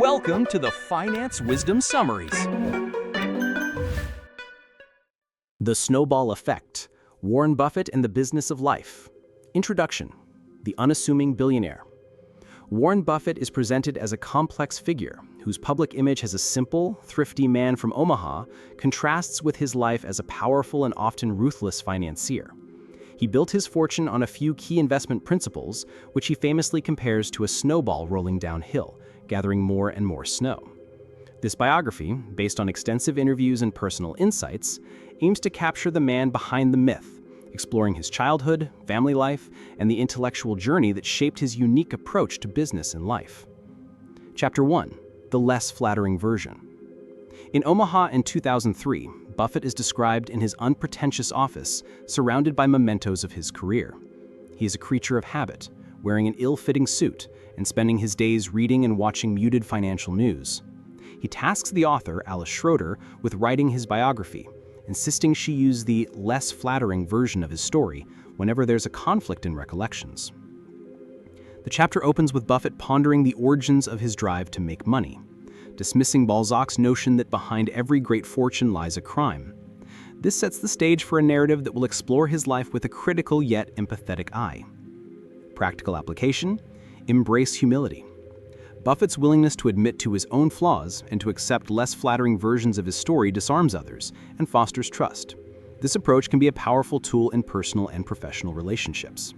Welcome to the Finance Wisdom Summaries. The Snowball Effect, Warren Buffett and the Business of Life. Introduction, the unassuming billionaire. Warren Buffett is presented as a complex figure whose public image as a simple, thrifty man from Omaha contrasts with his life as a powerful and often ruthless financier. He built his fortune on a few key investment principles, which he famously compares to a snowball rolling downhill, gathering more and more snow. This biography, based on extensive interviews and personal insights, aims to capture the man behind the myth, exploring his childhood, family life, and the intellectual journey that shaped his unique approach to business and life. Chapter 1. The Less Flattering Version. In Omaha in 2003, Buffett is described in his unpretentious office, surrounded by mementos of his career. He is a creature of habit, wearing an ill-fitting suit and spending his days reading and watching muted financial news. He tasks the author, Alice Schroeder, with writing his biography, insisting she use the less flattering version of his story whenever there's a conflict in recollections. The chapter opens with Buffett pondering the origins of his drive to make money, dismissing Balzac's notion that behind every great fortune lies a crime. This sets the stage for a narrative that will explore his life with a critical yet empathetic eye. Practical application: embrace humility. Buffett's willingness to admit to his own flaws and to accept less flattering versions of his story disarms others and fosters trust. This approach can be a powerful tool in personal and professional relationships.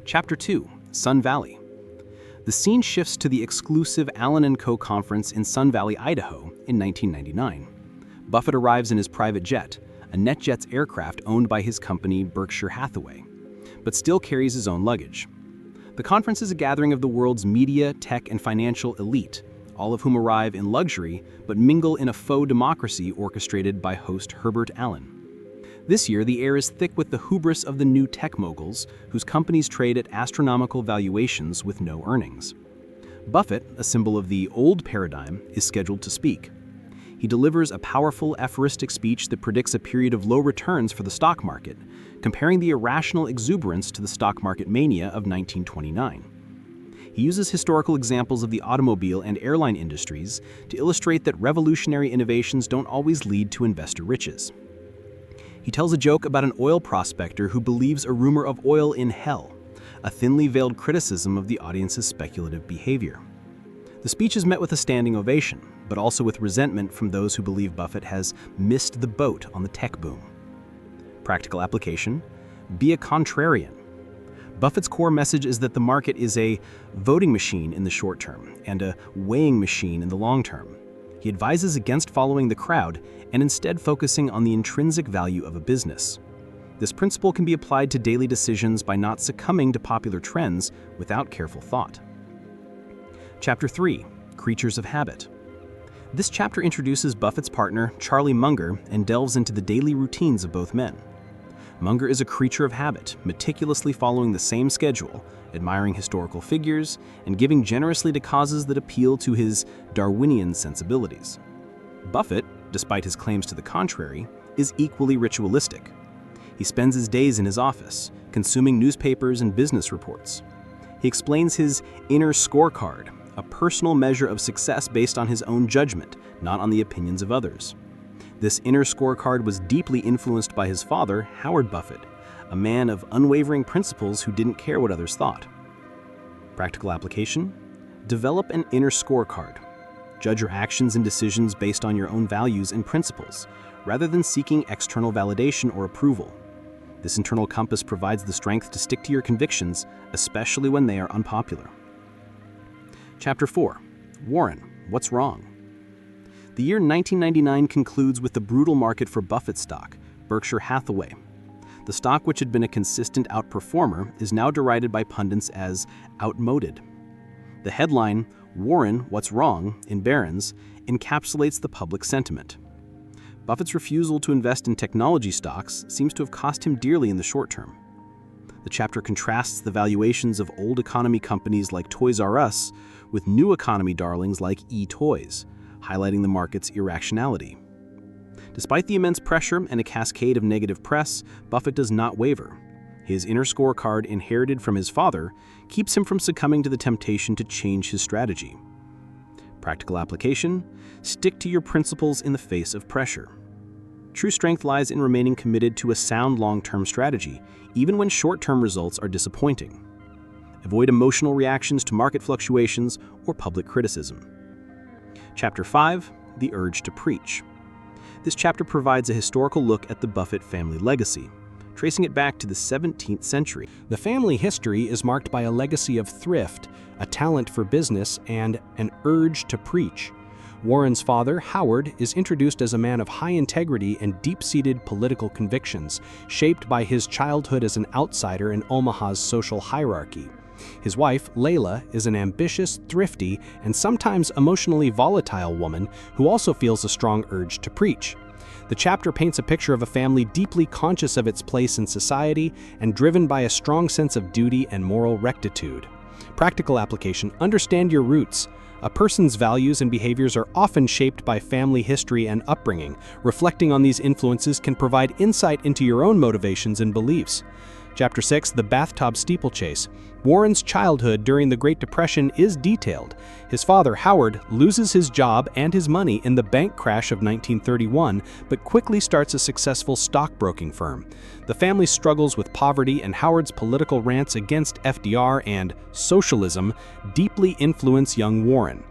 Chapter 2. Sun Valley. The scene shifts to the exclusive Allen & Co. conference in Sun Valley, Idaho, in 1999. Buffett arrives in his private jet, a NetJets aircraft owned by his company Berkshire Hathaway, but still carries his own luggage. The conference is a gathering of the world's media, tech, and financial elite, all of whom arrive in luxury but mingle in a faux democracy orchestrated by host Herbert Allen. This year, the air is thick with the hubris of the new tech moguls, whose companies trade at astronomical valuations with no earnings. Buffett, a symbol of the old paradigm, is scheduled to speak. He delivers a powerful, aphoristic speech that predicts a period of low returns for the stock market, comparing the irrational exuberance to the stock market mania of 1929. He uses historical examples of the automobile and airline industries to illustrate that revolutionary innovations don't always lead to investor riches. He tells a joke about an oil prospector who believes a rumor of oil in hell, a thinly veiled criticism of the audience's speculative behavior. The speech is met with a standing ovation, but also with resentment from those who believe Buffett has missed the boat on the tech boom. Practical application: be a contrarian. Buffett's core message is that the market is a voting machine in the short term and a weighing machine in the long term. He advises against following the crowd and instead focusing on the intrinsic value of a business. This principle can be applied to daily decisions by not succumbing to popular trends without careful thought. Chapter 3. Creatures of Habit. This chapter introduces Buffett's partner, Charlie Munger, and delves into the daily routines of both men. Munger is a creature of habit, meticulously following the same schedule, admiring historical figures, and giving generously to causes that appeal to his Darwinian sensibilities. Buffett, despite his claims to the contrary, is equally ritualistic. He spends his days in his office, consuming newspapers and business reports. He explains his inner scorecard, a personal measure of success based on his own judgment, not on the opinions of others. This inner scorecard was deeply influenced by his father, Howard Buffett, a man of unwavering principles who didn't care what others thought. Practical application: develop an inner scorecard. Judge your actions and decisions based on your own values and principles, rather than seeking external validation or approval. This internal compass provides the strength to stick to your convictions, especially when they are unpopular. Chapter 4. Warren, what's wrong? The year 1999 concludes with the brutal market for Buffett stock, Berkshire Hathaway. The stock, which had been a consistent outperformer, is now derided by pundits as outmoded. The headline, "Warren, What's Wrong?" in Barron's, encapsulates the public sentiment. Buffett's refusal to invest in technology stocks seems to have cost him dearly in the short term. The chapter contrasts the valuations of old economy companies like Toys R Us with new economy darlings like eToys, highlighting the market's irrationality. Despite the immense pressure and a cascade of negative press, Buffett does not waver. His inner scorecard, inherited from his father, keeps him from succumbing to the temptation to change his strategy. Practical application: stick to your principles in the face of pressure. True strength lies in remaining committed to a sound long-term strategy, even when short-term results are disappointing. Avoid emotional reactions to market fluctuations or public criticism. Chapter 5: The Urge to Preach. This chapter provides a historical look at the Buffett family legacy, tracing it back to the 17th century. The family history is marked by a legacy of thrift, a talent for business, and an urge to preach. Warren's father, Howard, is introduced as a man of high integrity and deep-seated political convictions, shaped by his childhood as an outsider in Omaha's social hierarchy. His wife, Layla, is an ambitious, thrifty, and sometimes emotionally volatile woman who also feels a strong urge to preach. The chapter paints a picture of a family deeply conscious of its place in society and driven by a strong sense of duty and moral rectitude. Practical application: understand your roots. A person's values and behaviors are often shaped by family history and upbringing. Reflecting on these influences can provide insight into your own motivations and beliefs. Chapter 6: The Bathtub Steeplechase. Warren's childhood during the Great Depression is detailed. His father, Howard, loses his job and his money in the bank crash of 1931, but quickly starts a successful stockbroking firm. The family struggles with poverty, and Howard's political rants against FDR and socialism deeply influence young Warren.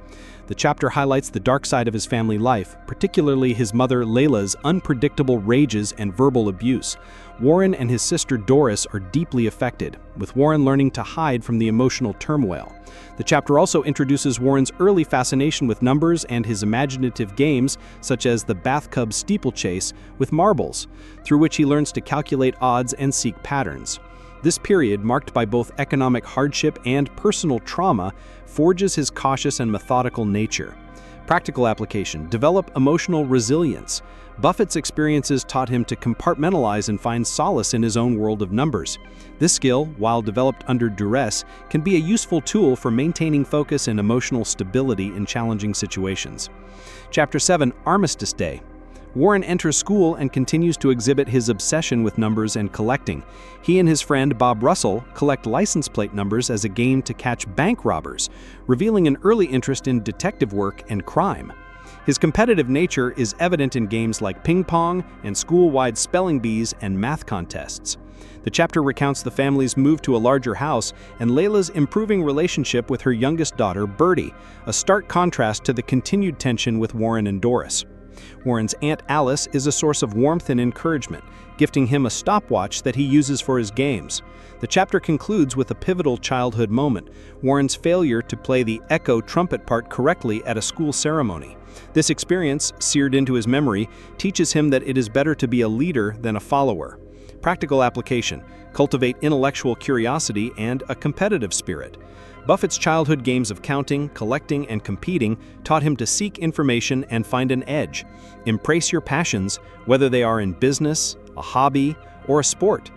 The chapter highlights the dark side of his family life, particularly his mother Layla's unpredictable rages and verbal abuse. Warren and his sister Doris are deeply affected, with Warren learning to hide from the emotional turmoil. The chapter also introduces Warren's early fascination with numbers and his imaginative games, such as the bathtub steeplechase with marbles, through which he learns to calculate odds and seek patterns. This period, marked by both economic hardship and personal trauma, forges his cautious and methodical nature. Practical application: develop emotional resilience. Buffett's experiences taught him to compartmentalize and find solace in his own world of numbers. This skill, while developed under duress, can be a useful tool for maintaining focus and emotional stability in challenging situations. Chapter 7: Armistice Day. Warren enters school and continues to exhibit his obsession with numbers and collecting. He and his friend Bob Russell collect license plate numbers as a game to catch bank robbers, revealing an early interest in detective work and crime. His competitive nature is evident in games like ping pong and school-wide spelling bees and math contests. The chapter recounts the family's move to a larger house and Layla's improving relationship with her youngest daughter, Bertie, a stark contrast to the continued tension with Warren and Doris. Warren's Aunt Alice is a source of warmth and encouragement, gifting him a stopwatch that he uses for his games. The chapter concludes with a pivotal childhood moment: Warren's failure to play the echo trumpet part correctly at a school ceremony. This experience, seared into his memory, teaches him that it is better to be a leader than a follower. Practical application: cultivate intellectual curiosity and a competitive spirit. Buffett's childhood games of counting, collecting, and competing taught him to seek information and find an edge. Embrace your passions, whether they are in business, a hobby, or a sport.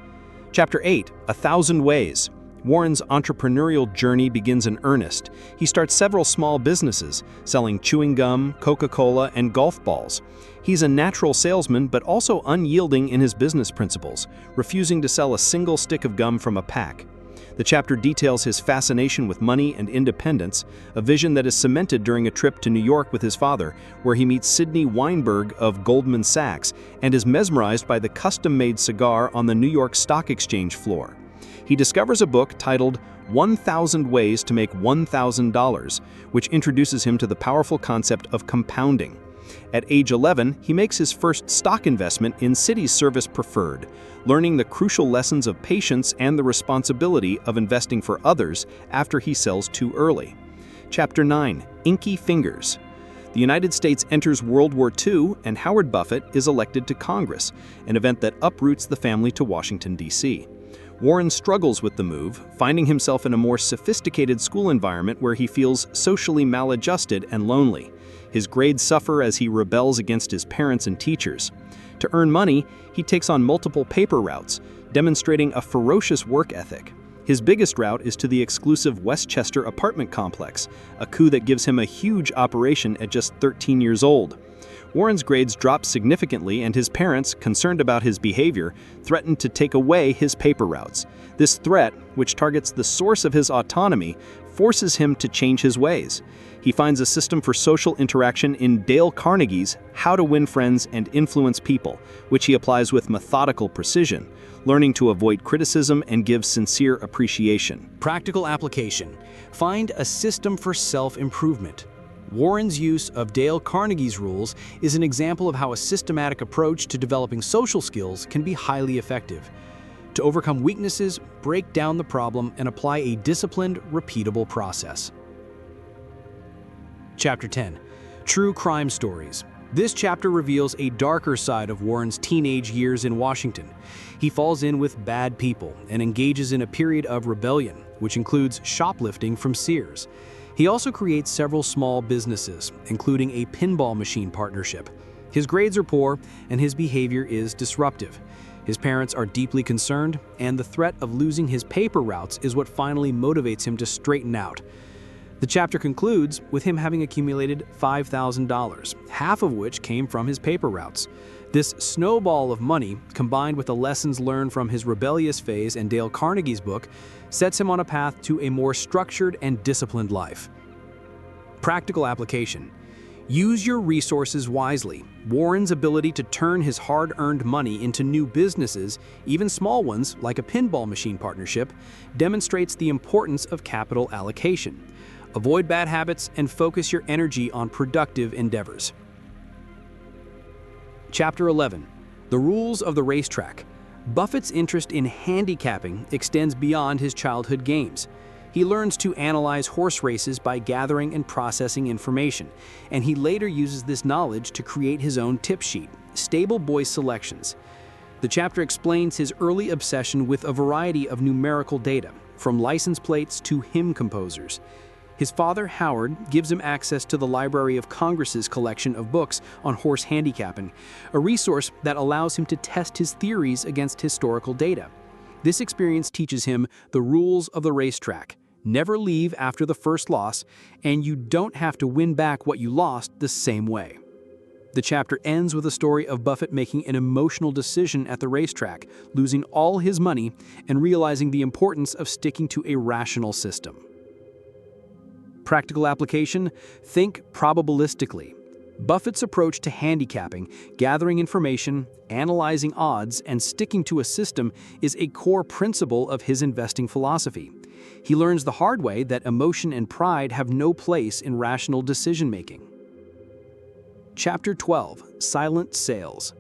Chapter 8: 1,000 Ways. Warren's entrepreneurial journey begins in earnest. He starts several small businesses, selling chewing gum, Coca-Cola, and golf balls. He's a natural salesman, but also unyielding in his business principles, refusing to sell a single stick of gum from a pack. The chapter details his fascination with money and independence, a vision that is cemented during a trip to New York with his father, where he meets Sidney Weinberg of Goldman Sachs and is mesmerized by the custom-made cigar on the New York Stock Exchange floor. He discovers a book titled 1,000 Ways to Make $1,000, which introduces him to the powerful concept of compounding. At age 11, he makes his first stock investment in Citi Service Preferred, learning the crucial lessons of patience and the responsibility of investing for others after he sells too early. Chapter 9: Inky Fingers. The United States enters World War II, and Howard Buffett is elected to Congress, an event that uproots the family to Washington, D.C. Warren struggles with the move, finding himself in a more sophisticated school environment where he feels socially maladjusted and lonely. His grades suffer as he rebels against his parents and teachers. To earn money, he takes on multiple paper routes, demonstrating a ferocious work ethic. His biggest route is to the exclusive Westchester apartment complex, a coup that gives him a huge operation at just 13 years old. Warren's grades drop significantly, and his parents, concerned about his behavior, threaten to take away his paper routes. This threat, which targets the source of his autonomy, forces him to change his ways. He finds a system for social interaction in Dale Carnegie's How to Win Friends and Influence People, which he applies with methodical precision, learning to avoid criticism and give sincere appreciation. Practical application. Find a system for self-improvement. Warren's use of Dale Carnegie's rules is an example of how a systematic approach to developing social skills can be highly effective. To overcome weaknesses, break down the problem, and apply a disciplined, repeatable process. Chapter 10. True Crime Stories. This chapter reveals a darker side of Warren's teenage years in Washington. He falls in with bad people and engages in a period of rebellion, which includes shoplifting from Sears. He also creates several small businesses, including a pinball machine partnership. His grades are poor, and his behavior is disruptive. His parents are deeply concerned, and the threat of losing his paper routes is what finally motivates him to straighten out. The chapter concludes with him having accumulated $5,000, half of which came from his paper routes. This snowball of money, combined with the lessons learned from his rebellious phase and Dale Carnegie's book, sets him on a path to a more structured and disciplined life. Practical application. Use your resources wisely. Warren's ability to turn his hard-earned money into new businesses, even small ones like a pinball machine partnership, demonstrates the importance of capital allocation. Avoid bad habits and focus your energy on productive endeavors. Chapter 11. The Rules of the Racetrack. Buffett's interest in handicapping extends beyond his childhood games. He learns to analyze horse races by gathering and processing information, and he later uses this knowledge to create his own tip sheet, Stable Boy Selections. The chapter explains his early obsession with a variety of numerical data, from license plates to hymn composers. His father, Howard, gives him access to the Library of Congress's collection of books on horse handicapping, a resource that allows him to test his theories against historical data. This experience teaches him the rules of the racetrack. Never leave after the first loss, and you don't have to win back what you lost the same way. The chapter ends with a story of Buffett making an emotional decision at the racetrack, losing all his money, and realizing the importance of sticking to a rational system. Practical application: think probabilistically. Buffett's approach to handicapping, gathering information, analyzing odds, and sticking to a system is a core principle of his investing philosophy. He learns the hard way that emotion and pride have no place in rational decision-making. Chapter 12. Silent Sales.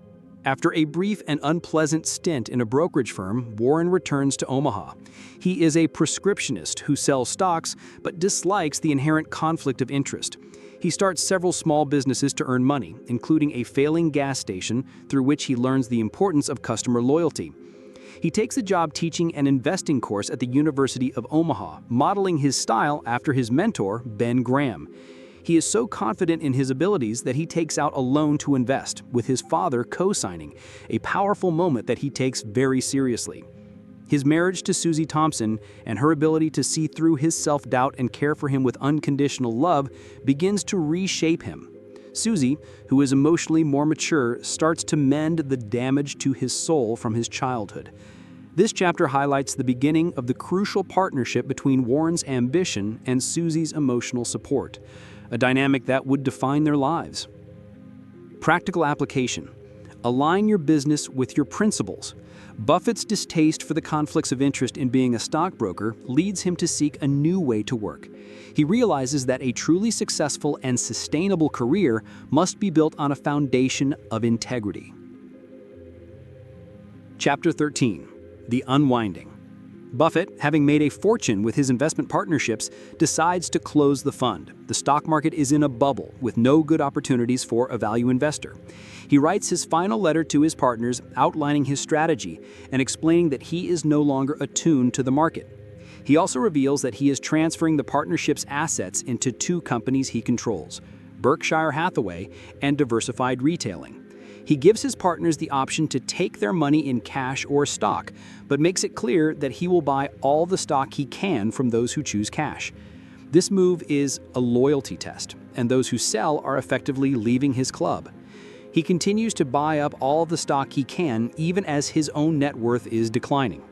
After a brief and unpleasant stint in a brokerage firm, Warren returns to Omaha. He is a prescriptionist who sells stocks but dislikes the inherent conflict of interest. He starts several small businesses to earn money, including a failing gas station through which he learns the importance of customer loyalty. He takes a job teaching an investing course at the University of Omaha, modeling his style after his mentor, Ben Graham. He is so confident in his abilities that he takes out a loan to invest, with his father co-signing, a powerful moment that he takes very seriously. His marriage to Susie Thompson and her ability to see through his self-doubt and care for him with unconditional love begins to reshape him. Susie, who is emotionally more mature, starts to mend the damage to his soul from his childhood. This chapter highlights the beginning of the crucial partnership between Warren's ambition and Susie's emotional support, a dynamic that would define their lives. Practical application. Align your business with your principles. Buffett's distaste for the conflicts of interest in being a stockbroker leads him to seek a new way to work. He realizes that a truly successful and sustainable career must be built on a foundation of integrity. Chapter 13. The Unwinding. Buffett, having made a fortune with his investment partnerships, decides to close the fund. The stock market is in a bubble with no good opportunities for a value investor. He writes his final letter to his partners outlining his strategy and explaining that he is no longer attuned to the market. He also reveals that he is transferring the partnership's assets into two companies he controls, Berkshire Hathaway and Diversified Retailing. He gives his partners the option to take their money in cash or stock, but makes it clear that he will buy all the stock he can from those who choose cash. This move is a loyalty test, and those who sell are effectively leaving his club. He continues to buy up all the stock he can, even as his own net worth is declining.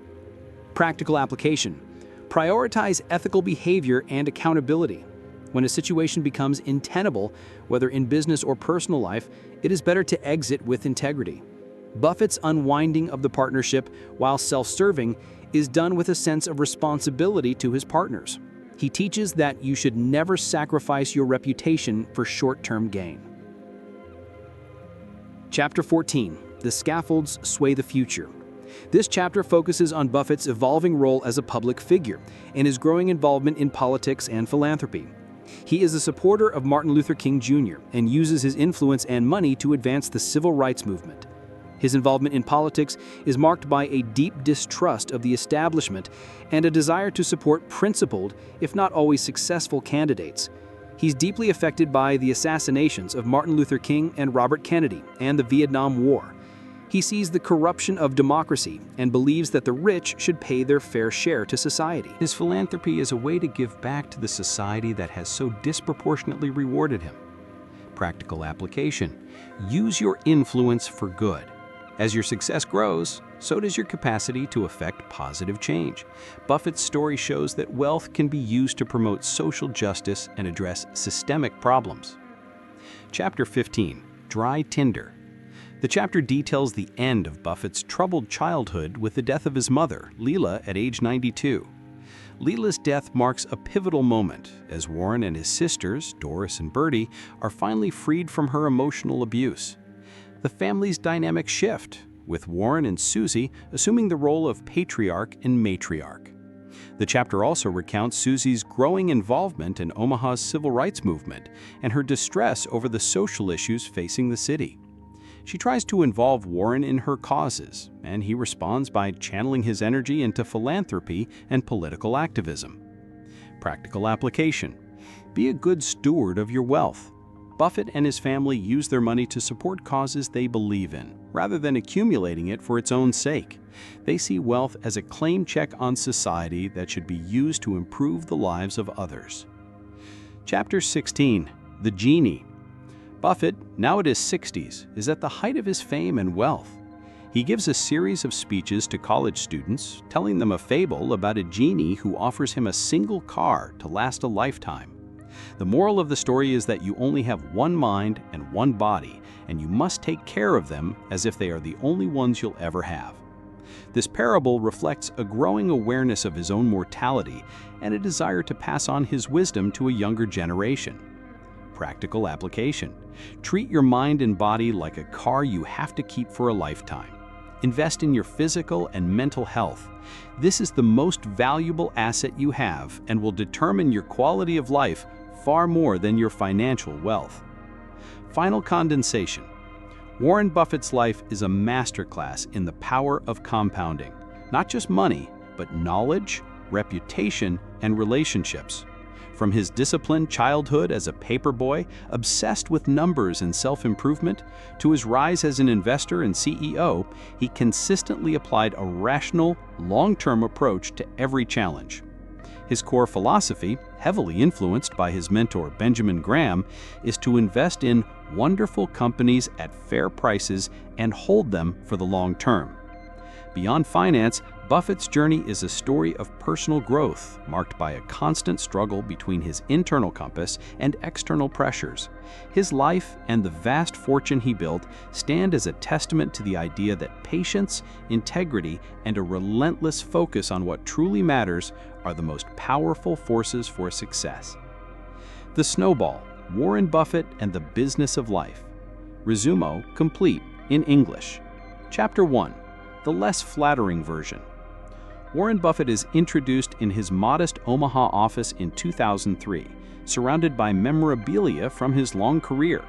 Practical application. Prioritize ethical behavior and accountability. When a situation becomes untenable, whether in business or personal life, it is better to exit with integrity. Buffett's unwinding of the partnership, while self-serving, is done with a sense of responsibility to his partners. He teaches that you should never sacrifice your reputation for short-term gain. Chapter 14. The Scaffolds Sway the Future. This chapter focuses on Buffett's evolving role as a public figure and his growing involvement in politics and philanthropy. He is a supporter of Martin Luther King Jr. and uses his influence and money to advance the civil rights movement. His involvement in politics is marked by a deep distrust of the establishment and a desire to support principled, if not always successful, candidates. He's deeply affected by the assassinations of Martin Luther King and Robert Kennedy and the Vietnam War. He sees the corruption of democracy and believes that the rich should pay their fair share to society. His philanthropy is a way to give back to the society that has so disproportionately rewarded him. Practical application. Use your influence for good. As your success grows, so does your capacity to affect positive change. Buffett's story shows that wealth can be used to promote social justice and address systemic problems. Chapter 15. Dry Tinder. The chapter details the end of Buffett's troubled childhood with the death of his mother, Leela, at age 92. Leela's death marks a pivotal moment as Warren and his sisters, Doris and Bertie, are finally freed from her emotional abuse. The family's dynamics shift, with Warren and Susie assuming the role of patriarch and matriarch. The chapter also recounts Susie's growing involvement in Omaha's civil rights movement and her distress over the social issues facing the city. She tries to involve Warren in her causes, and he responds by channeling his energy into philanthropy and political activism. Practical application. Be a good steward of your wealth. Buffett and his family use their money to support causes they believe in, rather than accumulating it for its own sake. They see wealth as a claim check on society that should be used to improve the lives of others. Chapter 16. The Genie. Buffett, now at his 60s, is at the height of his fame and wealth. He gives a series of speeches to college students, telling them a fable about a genie who offers him a single car to last a lifetime. The moral of the story is that you only have one mind and one body, and you must take care of them as if they are the only ones you'll ever have. This parable reflects a growing awareness of his own mortality and a desire to pass on his wisdom to a younger generation. Practical application. Treat your mind and body like a car you have to keep for a lifetime. Invest in your physical and mental health. This is the most valuable asset you have and will determine your quality of life far more than your financial wealth. Final condensation. Warren Buffett's life is a masterclass in the power of compounding. Not just money, but knowledge, reputation, and relationships. From his disciplined childhood as a paperboy, obsessed with numbers and self-improvement, to his rise as an investor and CEO, he consistently applied a rational, long-term approach to every challenge. His core philosophy, heavily influenced by his mentor Benjamin Graham, is to invest in wonderful companies at fair prices and hold them for the long term. Beyond finance, Buffett's journey is a story of personal growth, marked by a constant struggle between his internal compass and external pressures. His life and the vast fortune he built stand as a testament to the idea that patience, integrity, and a relentless focus on what truly matters are the most powerful forces for success. The Snowball, Warren Buffett and the Business of Life. Resumo complete in English. Chapter 1. The less flattering version. Warren Buffett is introduced in his modest Omaha office in 2003, surrounded by memorabilia from his long career.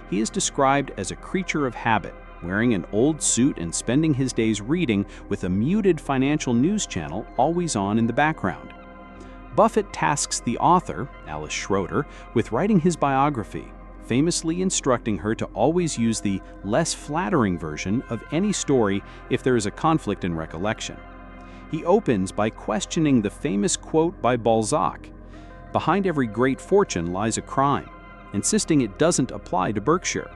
He is described as a creature of habit, wearing an old suit and spending his days reading with a muted financial news channel always on in the background. Buffett tasks the author, Alice Schroeder, with writing his biography, famously instructing her to always use the less flattering version of any story if there is a conflict in recollection. He opens by questioning the famous quote by Balzac, "Behind every great fortune lies a crime," insisting it doesn't apply to Berkshire,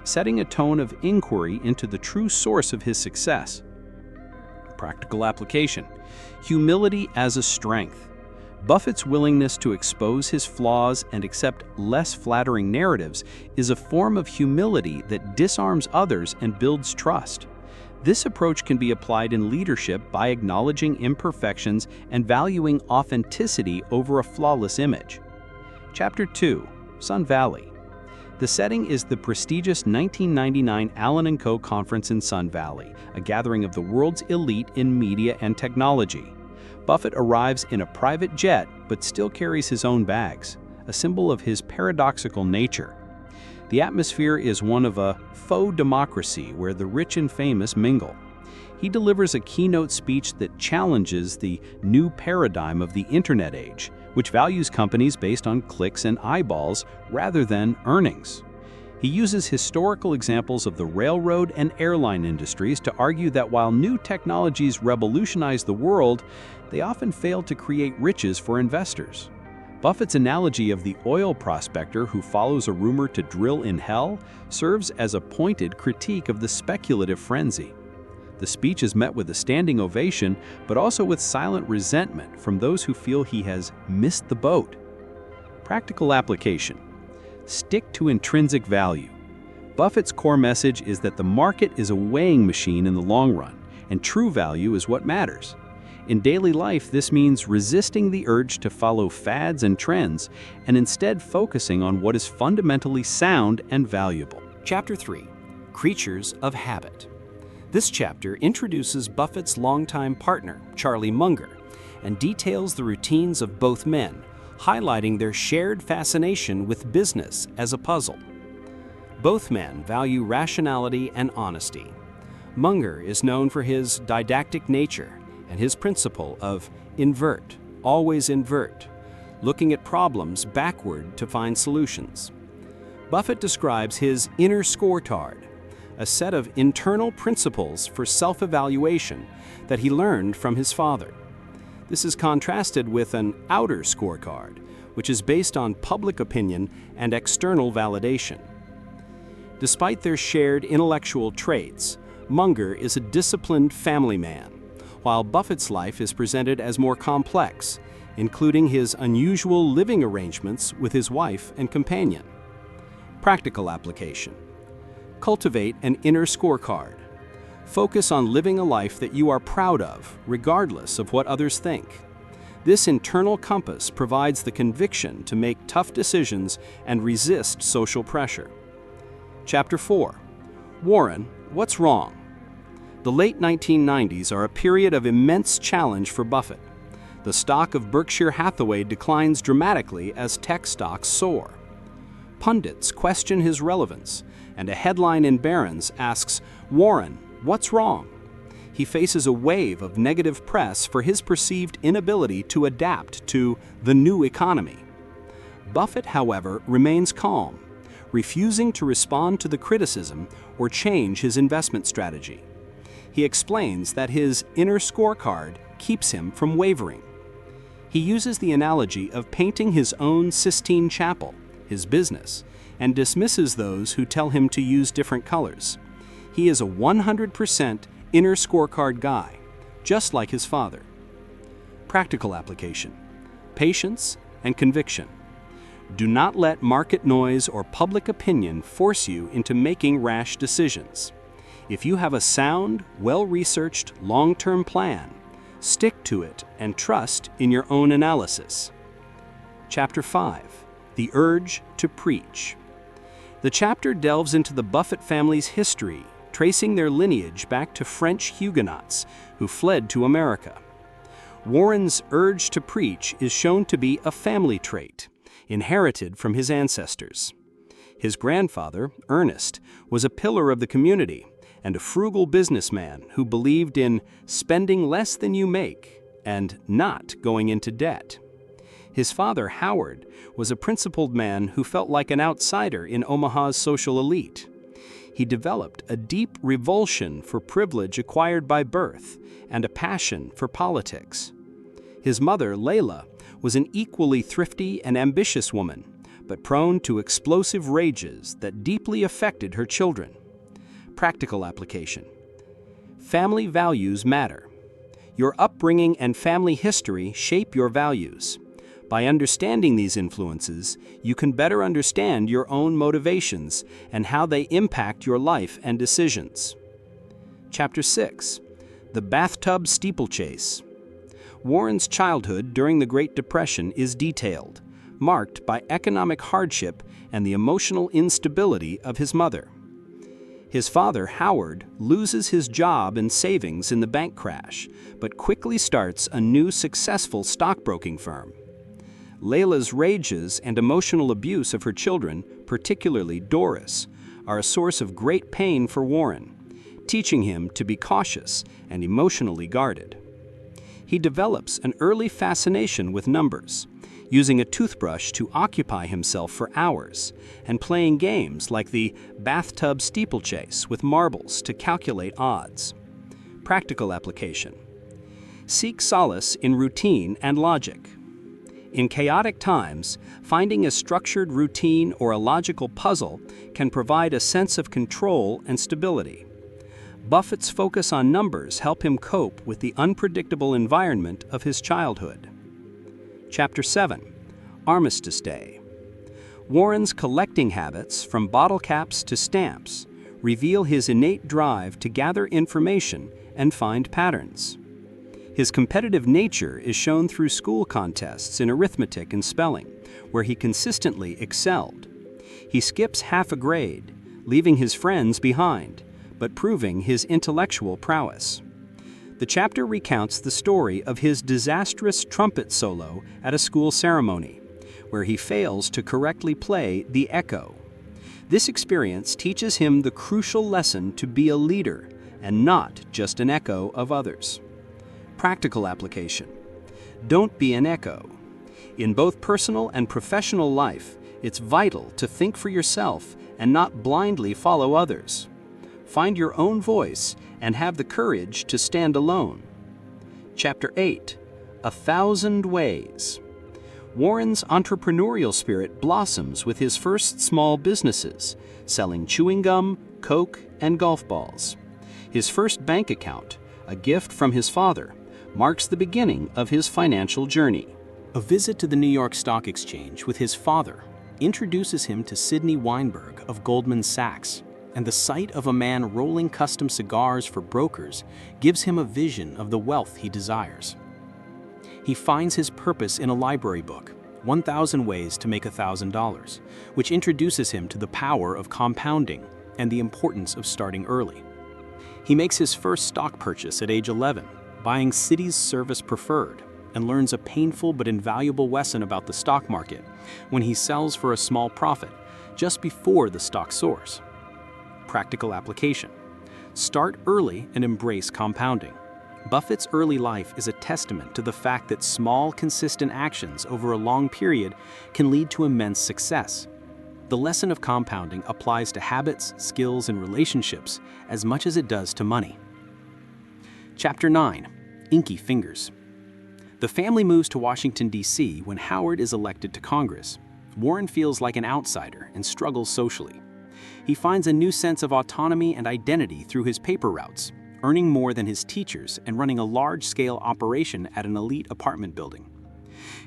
setting a tone of inquiry into the true source of his success. Practical application. Humility as a strength. Buffett's willingness to expose his flaws and accept less flattering narratives is a form of humility that disarms others and builds trust. This approach can be applied in leadership by acknowledging imperfections and valuing authenticity over a flawless image. Chapter 2, Sun Valley. The setting is the prestigious 1999 Allen & Co. conference in Sun Valley, a gathering of the world's elite in media and technology. Buffett arrives in a private jet but still carries his own bags, a symbol of his paradoxical nature. The atmosphere is one of a faux democracy where the rich and famous mingle. He delivers a keynote speech that challenges the new paradigm of the internet age, which values companies based on clicks and eyeballs rather than earnings. He uses historical examples of the railroad and airline industries to argue that while new technologies revolutionize the world, they often fail to create riches for investors. Buffett's analogy of the oil prospector who follows a rumor to drill in hell serves as a pointed critique of the speculative frenzy. The speech is met with a standing ovation, but also with silent resentment from those who feel he has missed the boat. Practical application. Stick to intrinsic value. Buffett's core message is that the market is a weighing machine in the long run, and true value is what matters. In daily life, this means resisting the urge to follow fads and trends, and instead focusing on what is fundamentally sound and valuable. Chapter 3, Creatures of Habit. This chapter introduces Buffett's longtime partner, Charlie Munger, and details the routines of both men, highlighting their shared fascination with business as a puzzle. Both men value rationality and honesty. Munger is known for his didactic nature and his principle of invert, always invert, looking at problems backward to find solutions. Buffett describes his inner scorecard, a set of internal principles for self-evaluation that he learned from his father. This is contrasted with an outer scorecard, which is based on public opinion and external validation. Despite their shared intellectual traits, Munger is a disciplined family man, while Buffett's life is presented as more complex, including his unusual living arrangements with his wife and companion. Practical application. Cultivate an inner scorecard. Focus on living a life that you are proud of, regardless of what others think. This internal compass provides the conviction to make tough decisions and resist social pressure. Chapter 4. Warren, what's wrong? The late 1990s are a period of immense challenge for Buffett. The stock of Berkshire Hathaway declines dramatically as tech stocks soar. Pundits question his relevance, and a headline in Barron's asks, "Warren, what's wrong?" He faces a wave of negative press for his perceived inability to adapt to the new economy. Buffett, however, remains calm, refusing to respond to the criticism or change his investment strategy. He explains that his inner scorecard keeps him from wavering. He uses the analogy of painting his own Sistine Chapel, his business, and dismisses those who tell him to use different colors. He is a 100% inner scorecard guy, just like his father. Practical application. Patience and conviction. Do not let market noise or public opinion force you into making rash decisions. If you have a sound, well-researched, long-term plan, stick to it and trust in your own analysis. Chapter 5. The Urge to Preach. The chapter delves into the Buffett family's history, tracing their lineage back to French Huguenots who fled to America. Warren's urge to preach is shown to be a family trait, inherited from his ancestors. His grandfather, Ernest, was a pillar of the community and a frugal businessman who believed in spending less than you make and not going into debt. His father, Howard, was a principled man who felt like an outsider in Omaha's social elite. He developed a deep revulsion for privilege acquired by birth and a passion for politics. His mother, Layla, was an equally thrifty and ambitious woman, but prone to explosive rages that deeply affected her children. Practical application. Family values matter. Your upbringing and family history shape your values. By understanding these influences, you can better understand your own motivations and how they impact your life and decisions. Chapter 6. The Bathtub Steeplechase. Warren's childhood during the Great Depression is detailed, marked by economic hardship and the emotional instability of his mother. His father, Howard, loses his job and savings in the bank crash, but quickly starts a new successful stockbroking firm. Layla's rages and emotional abuse of her children, particularly Doris, are a source of great pain for Warren, teaching him to be cautious and emotionally guarded. He develops an early fascination with numbers, using a toothbrush to occupy himself for hours, and playing games like the bathtub steeplechase with marbles to calculate odds. Practical application. Seek solace in routine and logic. In chaotic times, finding a structured routine or a logical puzzle can provide a sense of control and stability. Buffett's focus on numbers help him cope with the unpredictable environment of his childhood. Chapter 7. Armistice Day. Warren's collecting habits, from bottle caps to stamps, reveal his innate drive to gather information and find patterns. His competitive nature is shown through school contests in arithmetic and spelling, where he consistently excelled. He skips half a grade, leaving his friends behind, but proving his intellectual prowess. The chapter recounts the story of his disastrous trumpet solo at a school ceremony, where he fails to correctly play the echo. This experience teaches him the crucial lesson to be a leader and not just an echo of others. Practical application. Don't be an echo. In both personal and professional life, it's vital to think for yourself and not blindly follow others. Find your own voice and have the courage to stand alone. Chapter 8. 1,000 Ways. Warren's entrepreneurial spirit blossoms with his first small businesses, selling chewing gum, Coke, and golf balls. His first bank account, a gift from his father, marks the beginning of his financial journey. A visit to the New York Stock Exchange with his father introduces him to Sidney Weinberg of Goldman Sachs, and the sight of a man rolling custom cigars for brokers gives him a vision of the wealth he desires. He finds his purpose in a library book, 1,000 Ways to Make $1,000, which introduces him to the power of compounding and the importance of starting early. He makes his first stock purchase at age 11, buying Citi's Service Preferred, and learns a painful but invaluable lesson about the stock market when he sells for a small profit just before the stock soars. Practical application. Start early and embrace compounding. Buffett's early life is a testament to the fact that small, consistent actions over a long period can lead to immense success. The lesson of compounding applies to habits, skills, and relationships as much as it does to money. Chapter 9. Inky Fingers. The family moves to Washington, D.C. when Howard is elected to Congress. Warren feels like an outsider and struggles socially. He finds a new sense of autonomy and identity through his paper routes, earning more than his teachers and running a large-scale operation at an elite apartment building.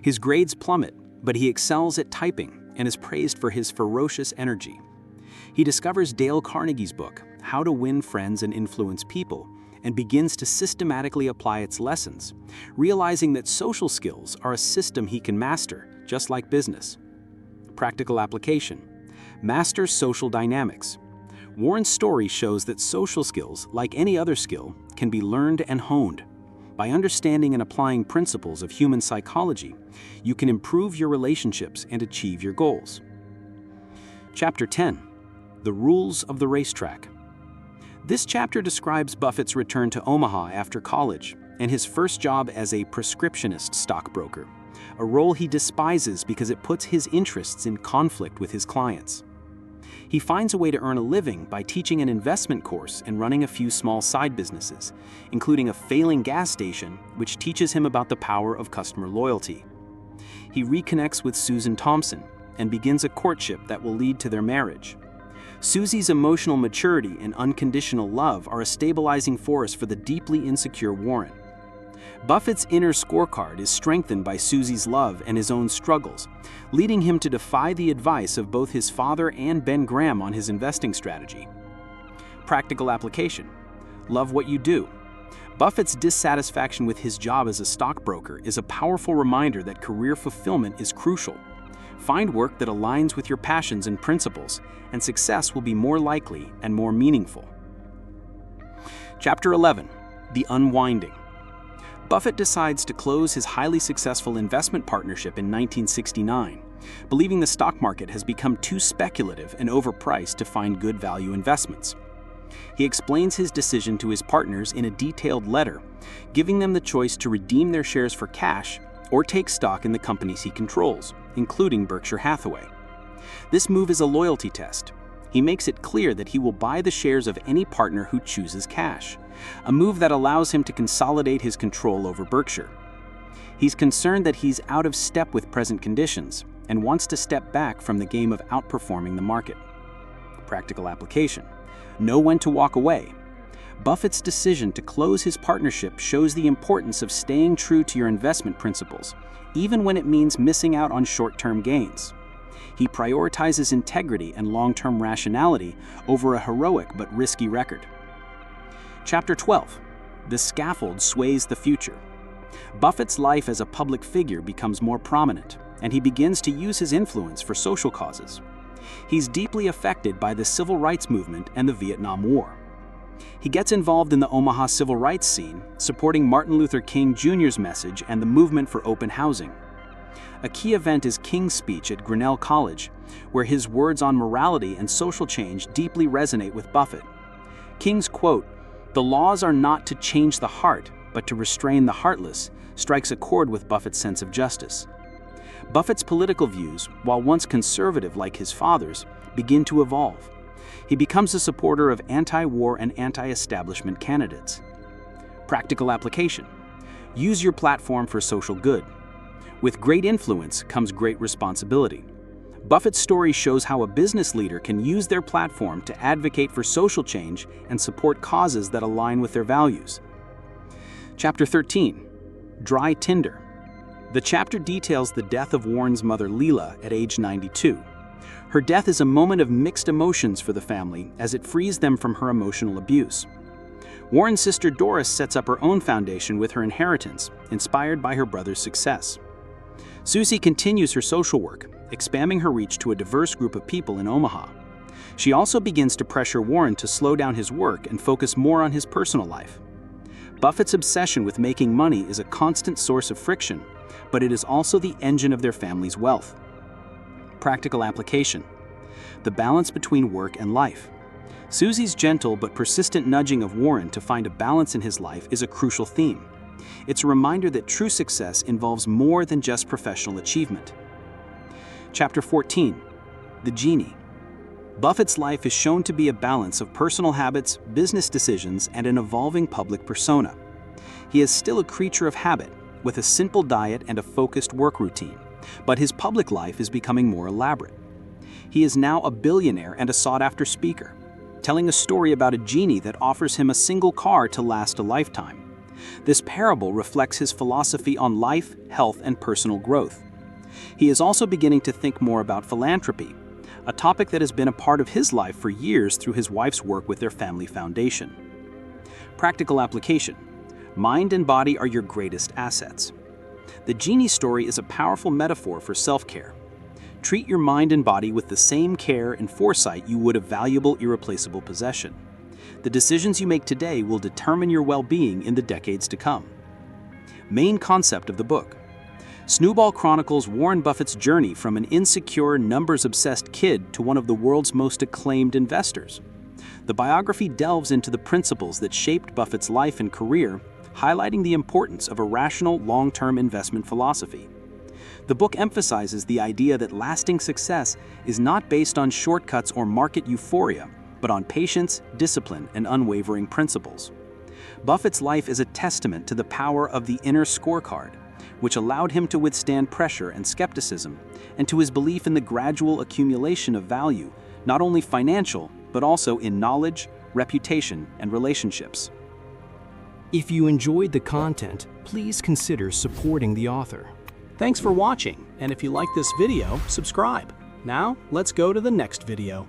His grades plummet, but he excels at typing and is praised for his ferocious energy. He discovers Dale Carnegie's book, How to Win Friends and Influence People, and begins to systematically apply its lessons, realizing that social skills are a system he can master, just like business. Practical application. Master social dynamics. Warren's story shows that social skills, like any other skill, can be learned and honed. By understanding and applying principles of human psychology, you can improve your relationships and achieve your goals. Chapter 10. The Rules of the Racetrack. This chapter describes Buffett's return to Omaha after college and his first job as a prescriptionist stockbroker, a role he despises because it puts his interests in conflict with his clients. He finds a way to earn a living by teaching an investment course and running a few small side businesses, including a failing gas station, which teaches him about the power of customer loyalty. He reconnects with Susan Thompson and begins a courtship that will lead to their marriage. Susie's emotional maturity and unconditional love are a stabilizing force for the deeply insecure Warren. Buffett's inner scorecard is strengthened by Susie's love and his own struggles, leading him to defy the advice of both his father and Ben Graham on his investing strategy. Practical application. Love what you do. Buffett's dissatisfaction with his job as a stockbroker is a powerful reminder that career fulfillment is crucial. Find work that aligns with your passions and principles, and success will be more likely and more meaningful. Chapter 11. The Unwinding. Buffett decides to close his highly successful investment partnership in 1969, believing the stock market has become too speculative and overpriced to find good value investments. He explains his decision to his partners in a detailed letter, giving them the choice to redeem their shares for cash or take stock in the companies he controls, including Berkshire Hathaway. This move is a loyalty test. He makes it clear that he will buy the shares of any partner who chooses cash, a move that allows him to consolidate his control over Berkshire. He's concerned that he's out of step with present conditions and wants to step back from the game of outperforming the market. Practical application. Know when to walk away. Buffett's decision to close his partnership shows the importance of staying true to your investment principles, even when it means missing out on short-term gains. He prioritizes integrity and long-term rationality over a heroic but risky record. Chapter 12. The Scaffold Sways the Future. Buffett's life as a public figure becomes more prominent, and he begins to use his influence for social causes. He's deeply affected by the civil rights movement and the Vietnam War. He gets involved in the Omaha civil rights scene, supporting Martin Luther King Jr.'s message and the movement for open housing. A key event is King's speech at Grinnell College, where his words on morality and social change deeply resonate with Buffett. King's quote, "The laws are not to change the heart, but to restrain the heartless," strikes a chord with Buffett's sense of justice. Buffett's political views, while once conservative like his father's, begin to evolve. He becomes a supporter of anti-war and anti-establishment candidates. Practical application. Use your platform for social good. With great influence comes great responsibility. Buffett's story shows how a business leader can use their platform to advocate for social change and support causes that align with their values. Chapter 13. Dry Tinder. The chapter details the death of Warren's mother Leela at age 92. Her death is a moment of mixed emotions for the family as it frees them from her emotional abuse. Warren's sister Doris sets up her own foundation with her inheritance, inspired by her brother's success. Susie continues her social work, expanding her reach to a diverse group of people in Omaha. She also begins to pressure Warren to slow down his work and focus more on his personal life. Buffett's obsession with making money is a constant source of friction, but it is also the engine of their family's wealth. Practical application. The balance between work and life. Susie's gentle but persistent nudging of Warren to find a balance in his life is a crucial theme. It's a reminder that true success involves more than just professional achievement. Chapter 14. The Genie. Buffett's life is shown to be a balance of personal habits, business decisions, and an evolving public persona. He is still a creature of habit, with a simple diet and a focused work routine, but his public life is becoming more elaborate. He is now a billionaire and a sought-after speaker, telling a story about a genie that offers him a single car to last a lifetime. This parable reflects his philosophy on life, health, and personal growth. He is also beginning to think more about philanthropy, a topic that has been a part of his life for years through his wife's work with their family foundation. Practical application. Mind and body are your greatest assets. The genie story is a powerful metaphor for self-care. Treat your mind and body with the same care and foresight you would a valuable, irreplaceable possession. The decisions you make today will determine your well-being in the decades to come. Main concept of the book. Snowball chronicles Warren Buffett's journey from an insecure, numbers-obsessed kid to one of the world's most acclaimed investors. The biography delves into the principles that shaped Buffett's life and career, highlighting the importance of a rational, long-term investment philosophy. The book emphasizes the idea that lasting success is not based on shortcuts or market euphoria, but on patience, discipline, and unwavering principles. Buffett's life is a testament to the power of the inner scorecard, which allowed him to withstand pressure and skepticism, and to his belief in the gradual accumulation of value, not only financial, but also in knowledge, reputation, and relationships. If you enjoyed the content, please consider supporting the author. Thanks for watching, and if you like this video, subscribe. Now, let's go to the next video.